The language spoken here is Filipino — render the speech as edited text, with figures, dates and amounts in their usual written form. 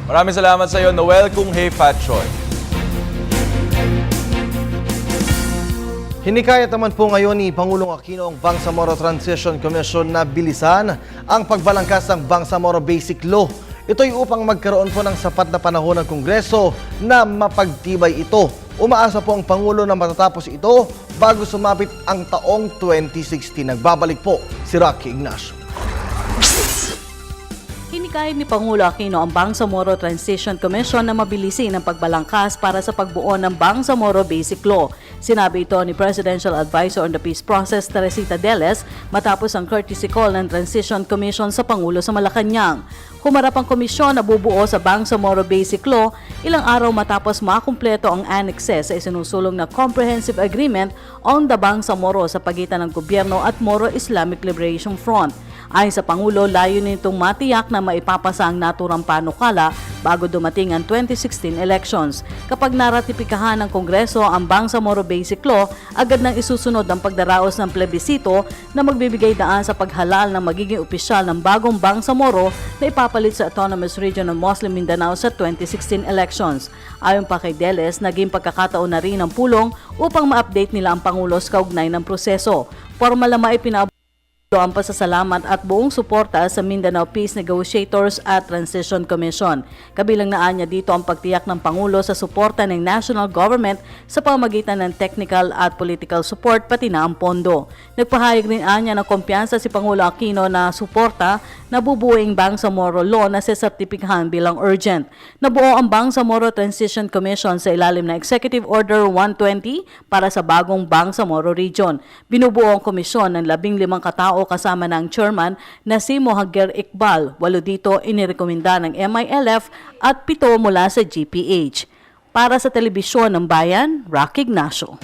Maraming salamat sa iyo, Noel Kunghe Fatchoy. Hinikayat naman po ngayon ni Pangulong Aquino ang Bangsamoro Transition Commission na bilisan ang pagbalangkas ng Bangsamoro Basic Law. Ito'y upang magkaroon po ng sapat na panahon ng Kongreso na mapagtibay ito. Umaasa po ang Pangulo na matatapos ito bago sumapit ang taong 2016. Nagbabalik po si Rocky Ignacio. Hinikayat ni Pangulo Aquino ang Bangsamoro Transition Commission na mabilisin ang pagbalangkas para sa pagbuo ng Bangsamoro Basic Law. Sinabi ito ni Presidential Advisor on the Peace Process, Teresita Deles, matapos ang courtesy call ng Transition Commission sa Pangulo sa Malacanang. Humarap ang komisyon na bubuo sa Bangsamoro Basic Law ilang araw matapos makumpleto ang annexes sa isinusulong na Comprehensive Agreement on the Bangsamoro sa pagitan ng gobyerno at Moro Islamic Liberation Front. Ayon sa Pangulo, layunin nitong matiyak na maipapasa ang naturang panukala bago dumating ang 2016 elections. Kapag naratipikahan ng Kongreso ang Bangsamoro Basic Law, agad nang isusunod ang pagdaraos ng plebisito na magbibigay daan sa paghalal ng magiging opisyal ng bagong Bangsamoro na ipapalit sa Autonomous Region ng Muslim Mindanao sa 2016 elections. Ayon pa kay Deles, naging pagkakataon na rin ang pulong upang ma-update nila ang Pangulo sa kaugnay ng proseso. Formal na maipinabot ang pasasalamat at buong suporta sa Mindanao Peace Negotiators at Transition Commission. Kabilang na niya dito ang pagtiyak ng Pangulo sa suporta ng national government sa pamamagitan ng technical at political support pati na ang pondo. Nagpahayag rin niya ng kumpiyansa si Pangulo Aquino na suporta na bubuing Bangsamoro Law na sesertipikahan bilang urgent. Nabuo ang Bangsamoro Transition Commission sa ilalim ng Executive Order 120 para sa bagong Bangsamoro Region. Binubuo ang komisyon ng 15 katao kasama ng chairman na si Mohagger Iqbal. 8 dito inirekomenda ng MILF at 7 mula sa GPH. Para sa Telebisyon ng Bayan, Rocky Ignacio.